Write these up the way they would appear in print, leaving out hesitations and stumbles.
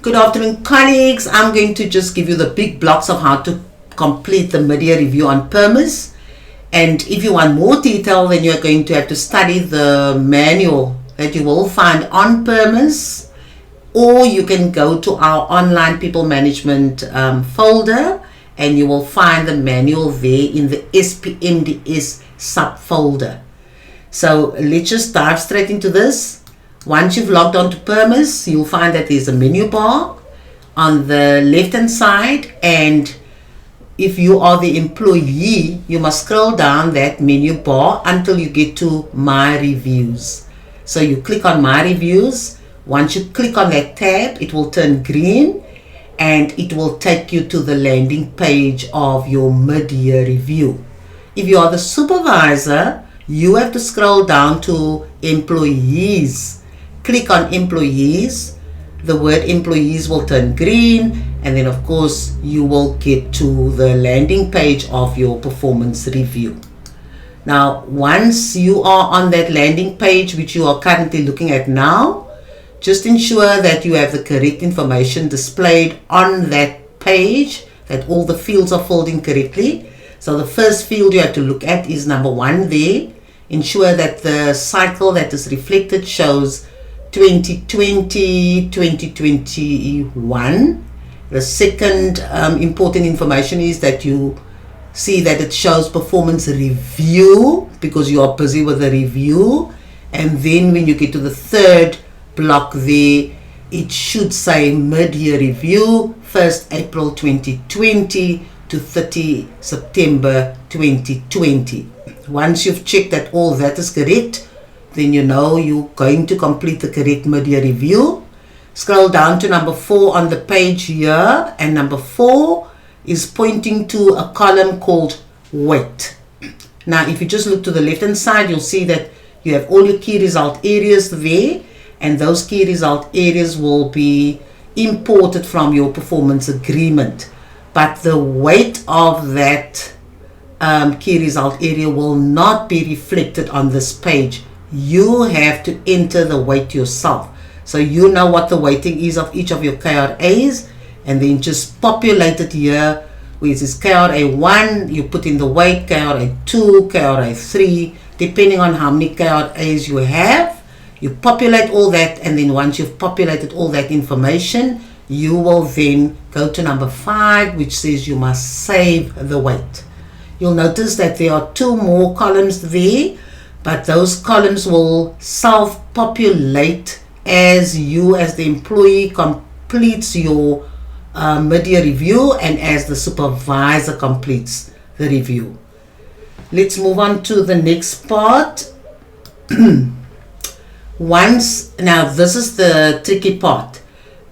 Good afternoon, colleagues. I'm going to just give you the big blocks of how to complete the mid-year review on Permis. And if you want more detail, then you're going to have to study the manual that you will find on Permis, or you can go to our online people management folder, and you will find the manual there in the SPMDS subfolder. So let's just dive straight into this. Once you've logged on to Permis, you'll find that there's a menu bar on the left hand side, and if you are the employee, you must scroll down that menu bar until you get to My Reviews. So you click on My Reviews. Once you click on that tab, it will turn green and it will take you to the landing page of your mid-year review. If you are the supervisor, you have to scroll down to Employees. Click on Employees. The word Employees will turn green, and then of course you will get to the landing page of your performance review. Now, once you are on that landing page, which you are currently looking at now, just ensure that you have the correct information displayed on that page, that all the fields are filled in correctly. So the first field you have to look at is number 1 there. Ensure that the cycle that is reflected shows 2020, 2021. The second important information is that you see that it shows performance review, because you are busy with the review. And then when you get to the third block there, it should say mid-year review, 1st April 2020 to 30 September 2020. Once you've checked that all that is correct, then you know you're going to complete the correct mid-year review. Scroll down to number 4 on the page here, and number 4 is pointing to a column called weight. Now, if you just look to the left hand side, you'll see that you have all your key result areas there, and those key result areas will be imported from your performance agreement. But the weight of that key result area will not be reflected on this page. You have to enter the weight yourself. So you know what the weighting is of each of your KRAs, and then just populate it here where it says KRA 1, you put in the weight, KRA 2, KRA 3, depending on how many KRAs you have. You populate all that, and then once you've populated all that information, you will then go to number 5, which says you must save the weight. You'll notice that there are 2 more columns there, but those columns will self-populate as you, as the employee, completes your mid-year review, and as the supervisor completes the review. Let's move on to the next part. Now this is the tricky part.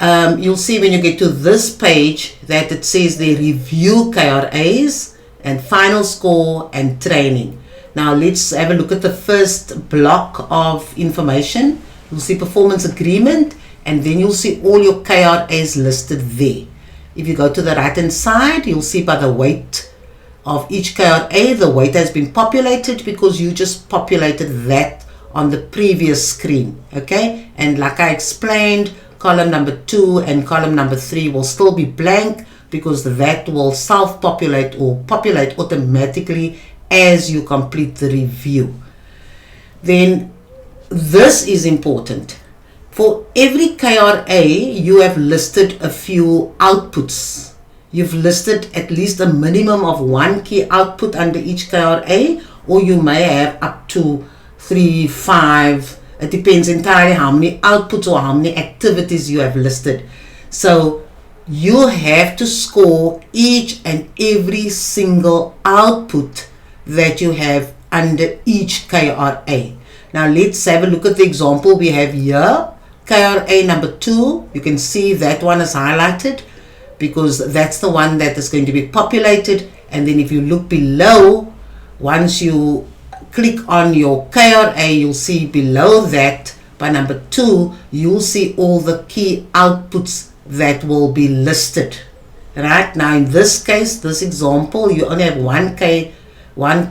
You'll see when you get to this page that it says the review KRAs and final score and training. Now let's have a look at the first block of information. You'll see performance agreement, and then you'll see all your KRAs listed there. If you go to the right hand side, you'll see by the weight of each KRA, the weight has been populated because you just populated that on the previous screen. Okay, and like I explained, column number 2 and column number 3 will still be blank, because that will self-populate or populate automatically as you complete the review. Then this is important. For every KRA, you have listed a few outputs. You've listed at least a minimum of 1 key output under each KRA, or you may have up to 3, 5. It depends entirely how many outputs or how many activities you have listed. So you have to score each and every single output that you have under each KRA. Now let's have a look at the example we have here. KRA number 2, you can see that one is highlighted because that's the one that is going to be populated. And then if you look below, once you click on your KRA, you'll see below that by number 2, you'll see all the key outputs that will be listed. Right now, in this case, this example, you only have 1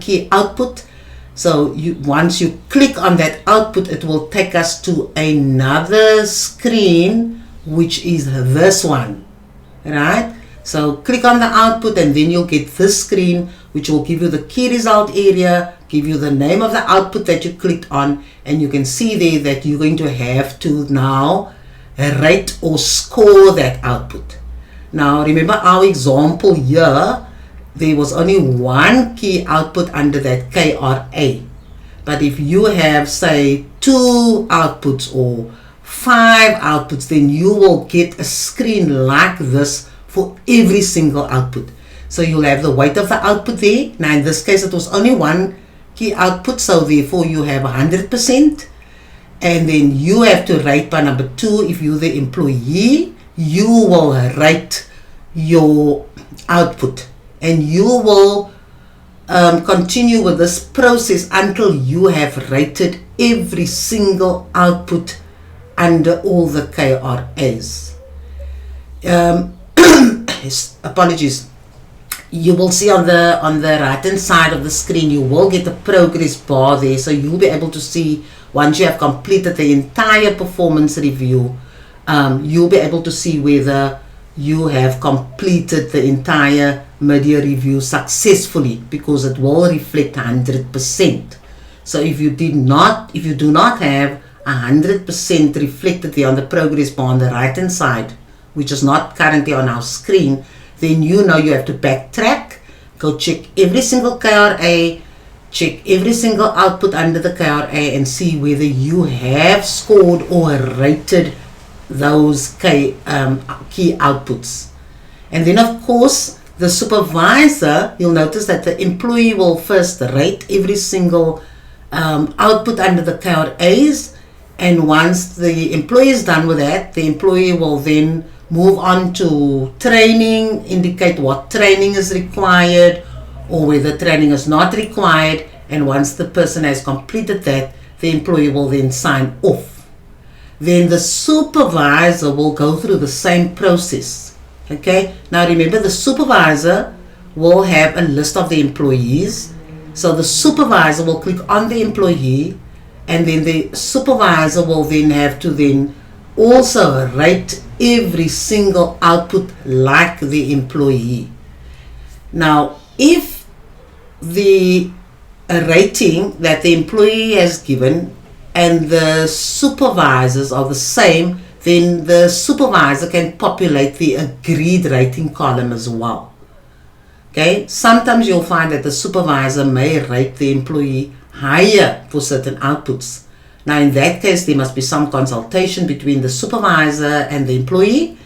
key output. So once you click on that output, it will take us to another screen which is this one, right? So click on the output and then you'll get this screen, which will give you the key result area, give you the name of the output that you clicked on, and you can see there that you're going to have to now rate or score that output. Now remember our example here, there was only one key output under that KRA. But if you have, say, 2 outputs or 5 outputs, then you will get a screen like this for every single output. So you'll have the weight of the output there. Now in this case it was only one key output, so therefore you have 100%. And then you have to rate by number 2. If you're the employee, you will rate your output, and you will continue with this process until you have rated every single output under all the KRAs. Apologies. You will see on the right hand side of the screen, you will get a progress bar there, so you'll be able to see once you have completed the entire performance review, you'll be able to see whether you have completed the entire mid-year review successfully, because it will reflect 100%. So if you do not have 100% reflected there on the progress bar on the right hand side, which is not currently on our screen, then you know you have to backtrack, go check every single KRA, check every single output under the KRA, and see whether you have scored or rated those key outputs. And then of course the supervisor, you'll notice that the employee will first rate every single output under the KRAs, and once the employee is done with that, the employee will then move on to training, indicate what training is required or whether training is not required, and once the person has completed that, the employee will then sign off. Then the supervisor will go through the same process. Okay, now remember, the supervisor will have a list of the employees, so the supervisor will click on the employee, and then the supervisor will then have to then also rate every single output like the employee. Now if the rating that the employee has given and the supervisors are the same, then the supervisor can populate the agreed rating column as well. Okay, sometimes you'll find that the supervisor may rate the employee higher for certain outputs. Now in that case, there must be some consultation between the supervisor and the employee,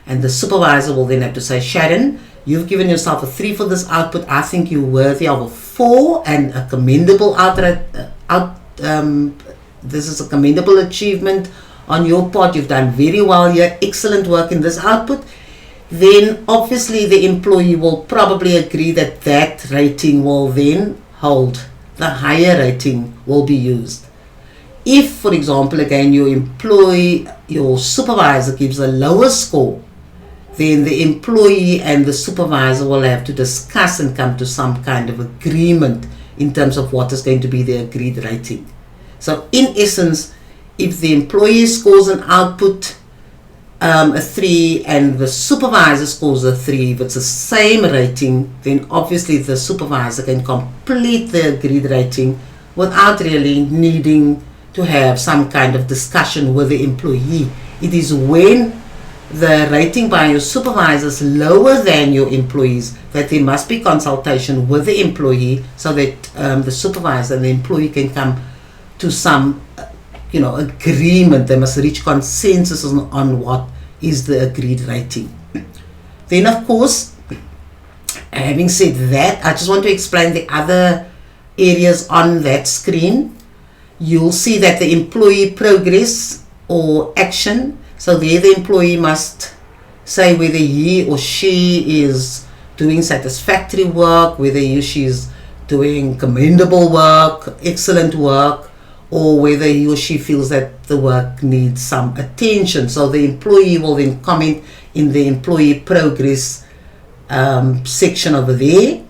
and the supervisor will then have to say, Sharon, you've given yourself a 3 for this output. I think you're worthy of a 4 and a commendable this is a commendable achievement on your part. You've done very well here. Excellent work in this output. Then obviously the employee will probably agree that that rating will then hold. The higher rating will be used. If, for example, again, your supervisor gives a lower score, then the employee and the supervisor will have to discuss and come to some kind of agreement in terms of what is going to be the agreed rating. So in essence, if the employee scores an output a 3 and the supervisor scores a 3, if it's the same rating, then obviously the supervisor can complete the agreed rating without really needing to have some kind of discussion with the employee. It is when the rating by your supervisor is lower than your employees that there must be consultation with the employee, so that the supervisor and the employee can come to some agreement. They must reach consensus on what is the agreed rating. Then of course, having said that, I just want to explain the other areas on that screen. You'll see that the employee progress or action, so there the employee must say whether he or she is doing satisfactory work, whether he or she is doing commendable work, excellent work, or whether he or she feels that the work needs some attention. So the employee will then comment in the employee progress section over there.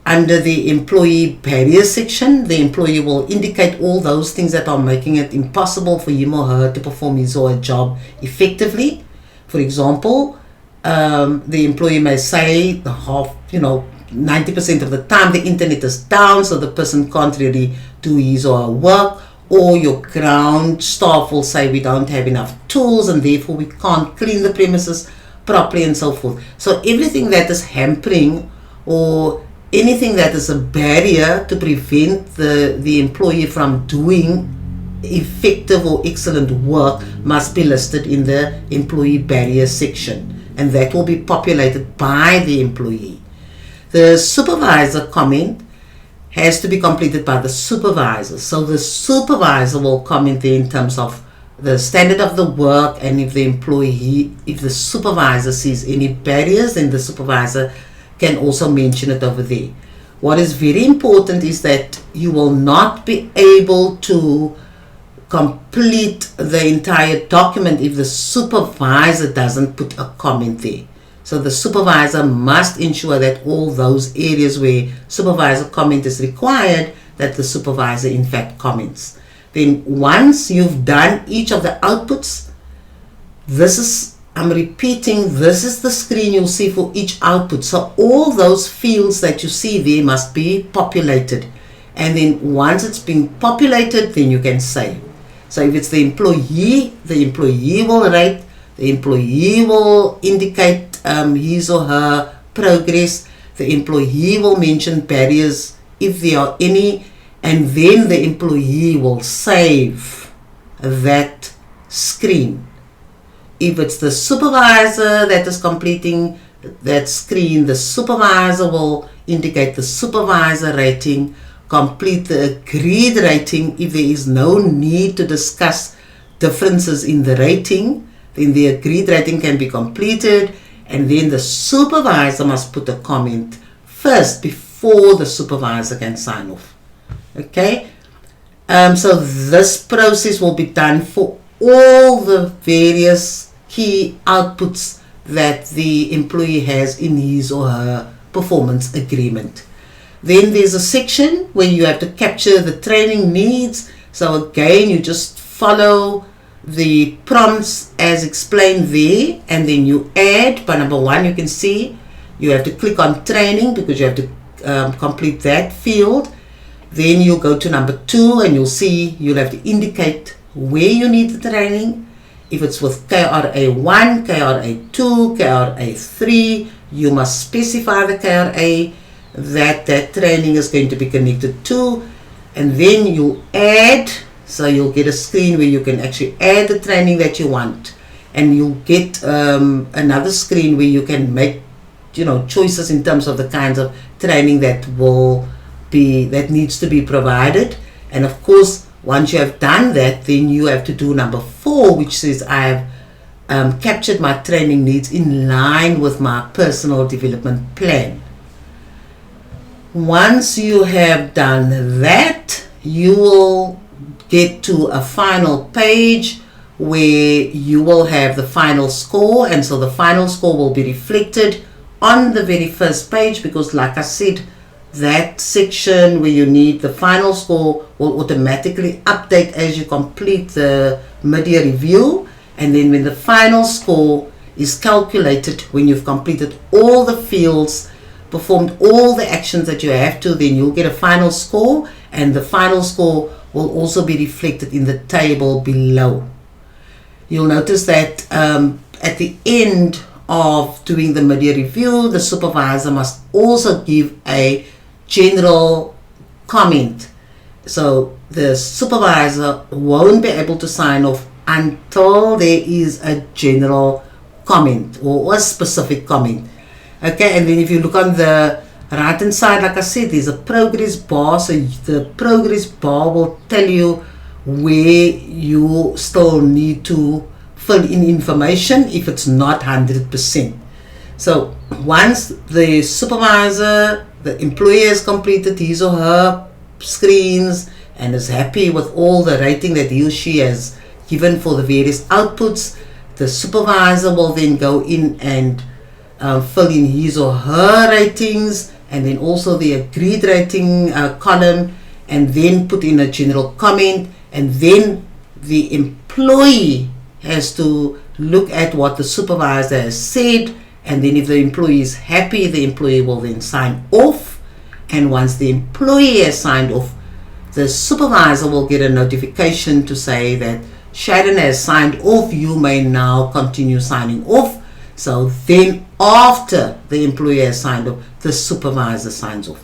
Under the employee barrier section, the employee will indicate all those things that are making it impossible for him or her to perform his or her job effectively. For example, the employee may say the half, 90% of the time the internet is down, so the person can't really do his or her work. Or your ground staff will say we don't have enough tools and therefore we can't clean the premises properly and so forth. So everything that is hampering or anything that is a barrier to prevent the employee from doing effective or excellent work must be listed in the employee barrier section, and that will be populated by the employee. The supervisor comment has to be completed by the supervisor. So the supervisor will comment there in terms of the standard of the work, and if the supervisor sees any barriers, then the supervisor can also mention it over there. What is very important is that you will not be able to complete the entire document if the supervisor doesn't put a comment there. So the supervisor must ensure that all those areas where supervisor comment is required, that the supervisor in fact comments. Then once you've done each of the outputs, I'm repeating, this is the screen you'll see for each output. So all those fields that you see there must be populated. And then once it's been populated, then you can save. So if it's the employee will rate, the employee will indicate his or her progress, the employee will mention barriers if there are any, and then the employee will save that screen. If it's the supervisor that is completing that screen, the supervisor will indicate the supervisor rating, complete the agreed rating. If there is no need to discuss differences in the rating, then the agreed rating can be completed, and then the supervisor must put a comment first before the supervisor can sign off. Okay, so this process will be done for all the various key outputs that the employee has in his or her performance agreement. Then there's a section where you have to capture the training needs. So again, you just follow the prompts as explained there, and then you add. By number 1, you can see you have to click on training because you have to complete that field. Then you go to number 2 and you'll see you'll have to indicate where you need the training. If it's with KRA 1, KRA 2, KRA 3, you must specify the KRA that training is going to be connected to, and then you add. So you'll get a screen where you can actually add the training that you want, and you'll get another screen where you can make choices in terms of the kinds of training that needs to be provided. And of course, once you have done that, then you have to do number 4, which says I have captured my training needs in line with my personal development plan. Once you have done that, you will get to a final page where you will have the final score, and so the final score will be reflected on the very first page, because like I said, that section where you need the final score will automatically update as you complete the mid-year review. And then when the final score is calculated, when you've completed all the fields, performed all the actions that you have to, then you'll get a final score, and the final score will also be reflected in the table below. You'll notice that at the end of doing the mid-year review, the supervisor must also give a general comment. So the supervisor won't be able to sign off until there is a general comment or a specific comment. Okay, and then if you look on the right hand side, like I said, there's a progress bar. So the progress bar will tell you where you still need to fill in information if it's not 100%. So once the supervisor, the employee has completed his or her screens and is happy with all the rating that he or she has given for the various outputs, the supervisor will then go in and fill in his or her ratings, and then also the agreed rating column, and then put in a general comment, and then the employee has to look at what the supervisor has said, and then if the employee is happy, the employee will then sign off. And once the employee has signed off, the supervisor will get a notification to say that Sharon has signed off, you may now continue signing off. So then after the employee has signed off, the supervisor signs off.